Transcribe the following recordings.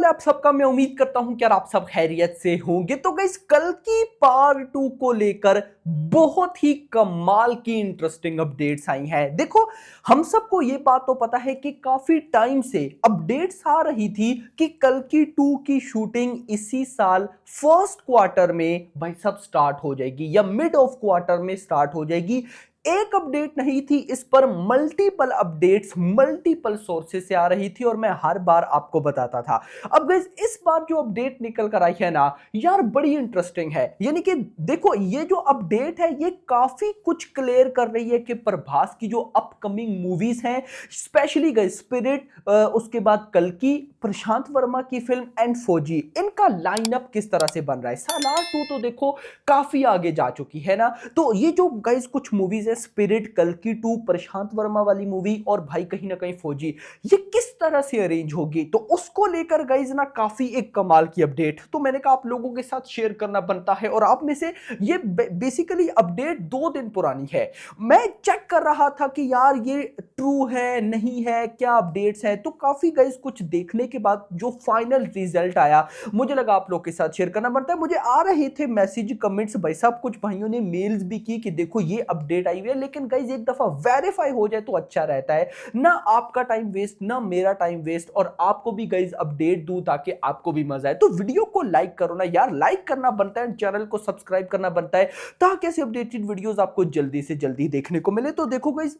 हाल है आप सबका। मैं उम्मीद करता हूं कि यार आप सब खैरियत से होंगे। तो गाइस कल की पार्ट 2 को लेकर बहुत ही कमाल की इंटरेस्टिंग अपडेट्स आई हैं। देखो, हम सबको ये बात तो पता है कि काफी टाइम से अपडेट्स आ रही थी कि कल की 2 की शूटिंग इसी साल फर्स्ट क्वार्टर में भाई सब स्टार्ट हो जाएगी या मिड ऑफ क्वार्टर में स्टार्ट हो जाएगी। एक अपडेट नहीं थी, इस पर मल्टीपल अपडेट्स मल्टीपल सोर्सेस से आ रही थी और मैं हर बार आपको बताता था। अब गाइस इस बार जो अपडेट निकल कर आई है ना यार, बड़ी इंटरेस्टिंग है। यानी कि देखो, ये जो अपडेट है ये काफी कुछ क्लियर कर रही है कि प्रभास की जो अपकमिंग मूवीज हैं, स्पेशली गाइस स्पिरिट, उसके बाद कल की, प्रशांत वर्मा की फिल्म एंड फौजी, इनका लाइनअप किस तरह से बन रहा है। सालार 2 तो देखो काफी आगे जा चुकी है ना। तो ये जो गाइस कुछ मूवीज है, स्पिरिट, कल की 2, प्रशांत वर्मा वाली मूवी और भाई कहीं ना कहीं फौजी, ये किस तरह से अरेंज होगी, तो उसको लेकर गाइस ना काफी एक कमाल की अपडेट तो मैंने कहा आप लोगों के साथ शेयर करना बनता है। और आप में से ये बेसिकली अपडेट 2 दिन पुरानी है। मैं चेक कर रहा था कि यार ये ट्रू है नहीं है, क्या अपडेट्स है। तो काफी गाइस कुछ देखने के बाद जो फाइनल रिजल्ट आया, मुझे लगा आप लोग के साथ शेयर करना बनता है। मुझे आ रहे थे मैसेज, कमेंट्स, भाई साहब कुछ भाइयों ने मेल्स भी की कि देखो ये अपडेट आई हुई है, लेकिन गाइस एक दफा वेरीफाई हो जाए तो अच्छा रहता है ना। आपका टाइम वेस्ट ना मेरा टाइम वेस्ट, और आपको भी गाइस अपडेट दूं ताकि आपको भी मजा आए। तो वीडियो को लाइक करो ना यार, लाइक करना बनता है, चैनल को सब्सक्राइब करना बनता है ताकि ऐसे अपडेटेड वीडियोस आपको जल्दी से जल्दी देखने को मिले। तो देखो गाइस,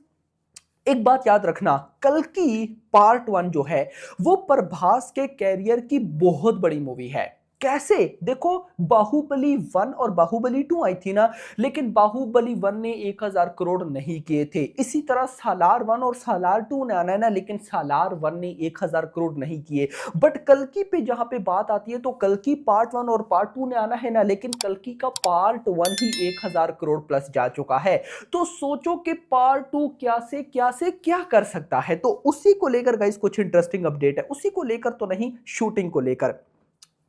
एक बात याद रखना, कल की पार्ट 1 जो है वो प्रभास के कैरियर की बहुत बड़ी मूवी है। कैसे? देखो, बाहुबली 1 और बाहुबली 2 आई थी ना, लेकिन बाहुबली 1 ने 1000 करोड़ नहीं किए थे। इसी तरह सालार 1 और सालार 2 ने आना है ना, लेकिन सालार 1 ने 1000 करोड़ नहीं किए। बट कल्कि पे जहां पे बात आती है तो कल्कि पार्ट 1 और पार्ट 2 ने आना है ना, लेकिन कल्कि का पार्ट 1 ही 1000 करोड़ प्लस जा चुका है। तो सोचो कि पार्ट 2 क्या से क्या कर सकता है। तो उसी को लेकर गाइस कुछ इंटरेस्टिंग अपडेट है, उसी को लेकर तो नहीं, शूटिंग को लेकर।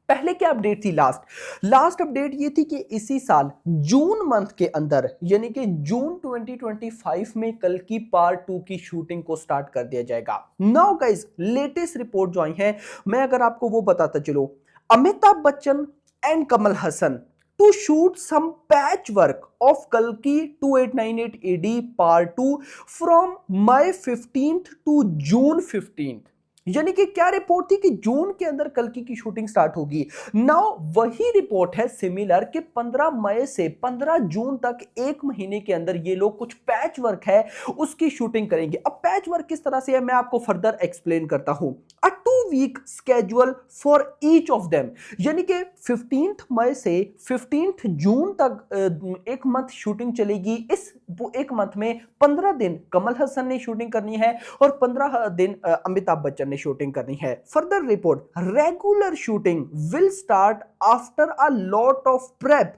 पहले क्या अपडेट थी? लास्ट अपडेट ये थी कि इसी साल जून मंथ के अंदर, यानी कि जून 2025 में कल की पार्ट 2 की शूटिंग को स्टार्ट कर दिया जाएगा। नाउ गाइस, लेटेस्ट रिपोर्ट जो आई है, मैं अगर आपको वो बताता चलो, Amitabh Bachchan and Kamal Haasan to shoot some patchwork of Kalki 2898 AD Part 2 from May 15th to June 15th। यानी कि क्या रिपोर्ट थी कि जून के अंदर कल्कि की शूटिंग स्टार्ट होगी। नाउ वही रिपोर्ट है सिमिलर कि 15 मई से 15 जून तक, एक महीने के अंदर ये लोग कुछ पैच वर्क है उसकी शूटिंग करेंगे। अब पैच वर्क किस तरह से है मैं आपको फर्दर एक्सप्लेन करता हूं। Uh 2 week schedule for each of them, यानी कि 15 मई से 15 जून तक एक मंथ शूटिंग चलेगी। इस एक मंथ में 15 दिन कमल हसन ने शूटिंग करनी है और 15 दिन अमिताभ बच्चन ने शूटिंग करनी है। Further report, regular shooting will start after a lot of prep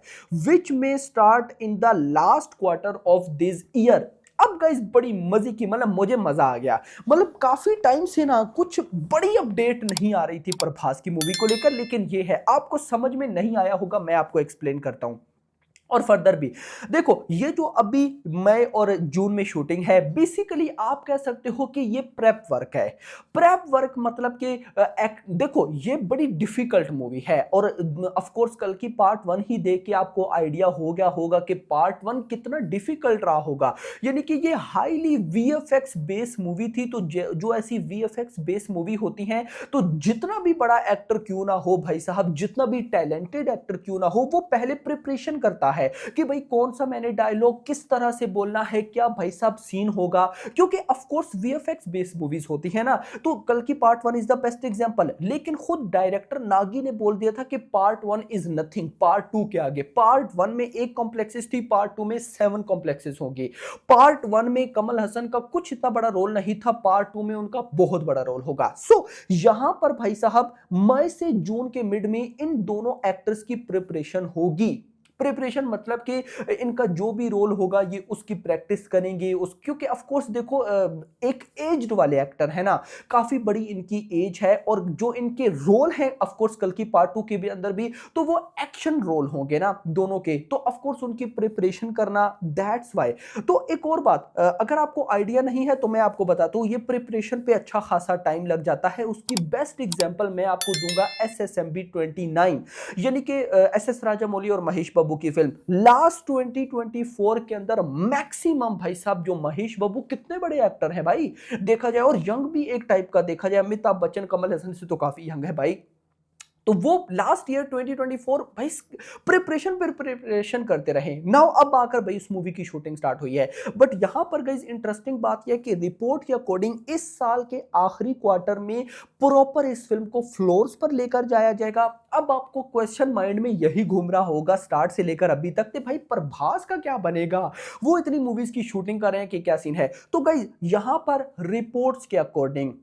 which में start in the last quarter of this year. अब गाइस बड़ी मजे की, मतलब मुझे मजा आ गया। मतलब काफी टाइम से ना कुछ बड़ी अपडेट नहीं आ रही थी प्रभास की मूवी को लेकर, लेकिन ये है, आपको समझ में नहीं आया होगा, मैं आपको एक्सप्लेन करता हूं। और फर्दर भी देखो, ये जो अभी मई और जून में शूटिंग है, बेसिकली आप कह सकते हो कि ये प्रेप वर्क है। प्रेप वर्क मतलब कि देखो ये बड़ी डिफिकल्ट मूवी है, और ऑफ कोर्स कल की पार्ट 1 ही देख के आपको आइडिया हो गया होगा कि पार्ट 1 कितना डिफिकल्ट रहा होगा। यानी कि ये हाईली वीएफएक्स बेस मूवी थी। तो जो ऐसी वीएफएक्स बेस मूवी होती हैं, तो जितना भी बड़ा एक्टर क्यों ना हो भाई साहब, जितना भी टैलेंटेड एक्टर क्यों ना हो, वो पहले प्रिपरेशन करता है कि भाई कौन सा मैंने डायलॉग किस तरह से बोलना है, क्या भाई साहब सीन होगा, क्योंकि of course VFX based movies होती है ना। तो कल की part 1 is the best example, लेकिन खुद डायरेक्टर नागी ने बोल दिया था कि पार्ट 1 इज नथिंग पार्ट 2 के आगे। पार्ट 1 में 1 कॉम्प्लेक्सेस थी, पार्ट 2 में 7 कॉम्प्लेक्सेस होंगी। पार्ट 1 में कमल हसन का कुछ इतना बड़ा रोल नहीं था, पार्ट 2 में उनका बहुत बड़ा रोल होगा। सो यहां पर भाई साहब मई से जून के मिड में इन दोनों एक्टर्स की प्रिपरेशन होगी। प्रिपरेशन मतलब कि इनका जो भी रोल होगा ये उसकी प्रैक्टिस करेंगे उस, क्योंकि ऑफ कोर्स देखो एक एज्ड वाले एक्टर है ना, काफी बड़ी इनकी एज है और जो इनके रोल है ऑफ कोर्स कल की पार्ट 2 के भी अंदर भी तो वो एक्शन रोल होंगे ना दोनों के, तो ऑफ कोर्स उनकी प्रिपरेशन करना, दैट्स वाई। तो एक और बात, अगर आपको आइडिया नहीं है तो मैं आपको बताता हूं, ये प्रिपरेशन पे अच्छा खासा टाइम लग जाता है। उसकी बेस्ट एग्जांपल मैं आपको दूंगा SSMB 29, यानी कि SS राजामौली और महेश बाबू की फिल्म लास्ट 2024 के अंदर। मैक्सिमम भाई साहब जो महेश बाबू कितने बड़े एक्टर हैं भाई देखा जाए, और यंग भी एक टाइप का देखा जाए, अमिताभ बच्चन कमल हसन से तो काफी यंग है भाई। तो वो लास्ट ईयर 2024 भाई प्रिपरेशन करते रहे। नाउ अब आकर भाई इस मूवी की शूटिंग स्टार्ट हुई है। बट यहां पर गाइस इंटरेस्टिंग बात यह है कि रिपोर्ट के अकॉर्डिंग इस साल के आखिरी क्वार्टर में प्रॉपर इस फिल्म को फ्लोर्स पर लेकर जाया जाएगा। अब आपको क्वेश्चन माइंड में यही घूम रहा होगा स्टार्ट से लेकर अभी तक कि भाई प्रभास का क्या बनेगा, वो इतनी मूवीज की शूटिंग कर रहे हैं कि क्या सीन है। तो गाइस यहां पर रिपोर्ट्स के अकॉर्डिंग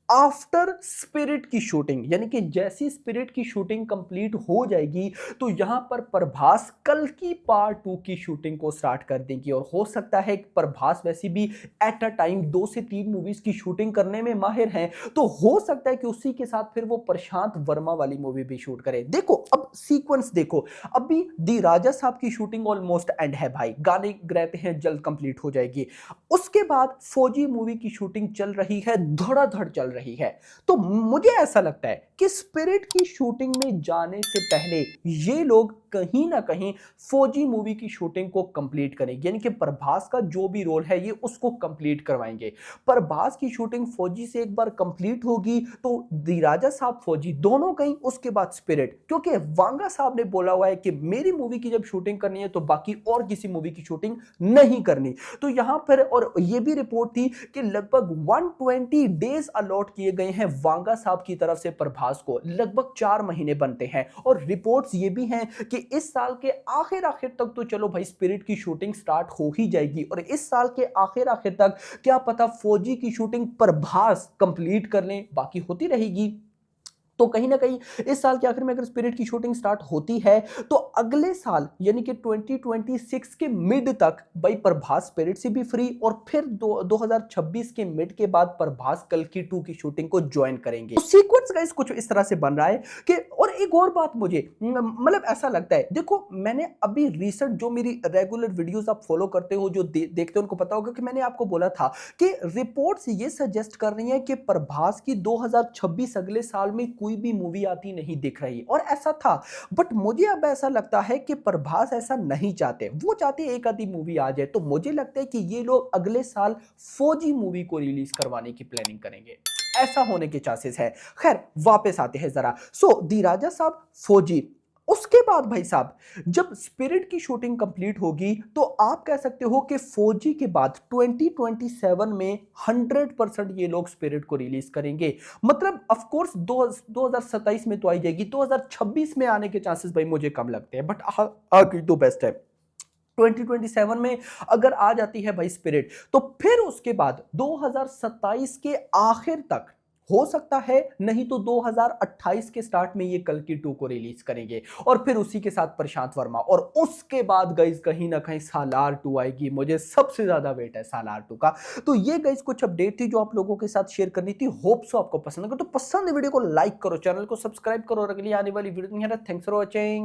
आफ्टर स्पिरिट की शूटिंग, यानी कि जैसी स्पिरिट की शूटिंग कंप्लीट हो जाएगी तो यहां पर प्रभास कल की पार्ट 2 की शूटिंग को स्टार्ट कर देंगे। और हो सकता है कि प्रभास वैसे भी एट अ टाइम 2 से 3 मूवीज की शूटिंग करने में माहिर हैं, तो हो सकता है कि उसी के साथ फिर वो प्रशांत वर्मा वाली मूवी भी शूट करें। देखो अब सीक्वेंस देखो, अभी दी राजा साहब की शूटिंग ऑलमोस्ट एंड है भाई, गाने रहते हैं जल्द कंप्लीट हो जाएगी। उसके बाद फौजी मूवी की शूटिंग चल रही है, धड़ाधड़ चल रही है। तो मुझे ऐसा लगता है कि स्पिरिट की शूटिंग में जाने से पहले ये लोग कहीं ना कहीं फौजी मूवी की शूटिंग को कंप्लीट करेंगे, यानी कि प्रभास का जो भी रोल है ये उसको कंप्लीट करवाएंगे। प्रभास की शूटिंग फौजी से एक बार कंप्लीट होगी तो दी राजा साहब फौजी दोनों कहीं, उसके बाद स्पिरिट, क्योंकि वांगा साहब ने बोला हुआ है कि मेरी मूवी की जब शूटिंग करनी है तो बाकी और किसी मूवी की शूटिंग नहीं करनी। तो यहां पर और ये भी रिपोर्ट थी कि लगभग 120 डेज अलॉट किए गए हैं वांगा साहब की तरफ से प्रभास को, लगभग 4 महीने बनते हैं। और रिपोर्ट्स ये भी हैं कि इस साल के आखिर तक तो चलो भाई स्पिरिट की शूटिंग स्टार्ट हो ही जाएगी, और इस साल के आखिर तक क्या पता फौजी की शूटिंग प्रभास कंप्लीट कर लें, बाकी होती रहेगी। तो कहीं ना कहीं इस साल के आखिर में अगर स्पिरिट की शूटिंग स्टार्ट होती है तो अगले साल यानी कि 2026 के मिड तक भाई प्रभास स्पिरिट से भी फ्री, और फिर 2026 के मिड के बाद प्रभास कल की 2 की शूटिंग को ज्वाइन करेंगे। तो सीक्वेंस गाइस कुछ इस तरह से बन रहा है कि, और एक और बात मुझे मतलब ऐसा लगता है, देखो मैंने अभी रिसेंट जो मेरी रेगुलर वीडियोस आप फॉलो करते हो जो देखते हो उनको पता होगा कि मैंने आपको बोला था कि रिपोर्ट्स ये सजेस्ट कर रही हैं कि प्रभास की 2026 अगले साल में कोई भी मूवी आती नहीं दिख रही, और ऐसा था। बट मुझे अब ऐसा लगता है कि प्रभास ऐसा नहीं चाहते, वो चाहते एक आधी मूवी आ जाए। तो मुझे लगता है कि ये लोग अगले साल फौजी मूवी को रिलीज करवाने की प्लानिंग करेंगे, ऐसा होने के चांसेस है। खैर वापस आते हैं जरा, सो दी राजा साहब फौजी, उसके बाद भाई साहब जब स्पिरिट की शूटिंग कंप्लीट होगी तो आप कह सकते हो कि फौजी के बाद 2027 में 100% ये लोग स्पिरिट को रिलीज करेंगे। मतलब ऑफ कोर्स 2027 में तो आई जाएगी, 2026 में आने के चांसेस भाई मुझे कम लगते हैं, बट आ गई तो बेस्ट है। 2027 में अगर आ जाती है भाई स्पिरिट तो फिर उसके बाद 2027 के आखिर तक हो सकता है, नहीं तो 2028 के स्टार्ट में ये कल की 2 को रिलीज करेंगे, और फिर उसी के साथ प्रशांत वर्मा, और उसके बाद गाइस कहीं ना कहीं सालार 2 आएगी। मुझे सबसे ज्यादा वेट है सालार 2 का। तो ये गाइस कुछ अपडेट थी जो आप लोगों के साथ शेयर करनी थी। होप सो आपको पसंद है, तो पसंद वीडियो को लाइक करो, चैनल को सब्सक्राइब करो, और अगली आने वाली वीडियो नहीं है। Thanks for watching.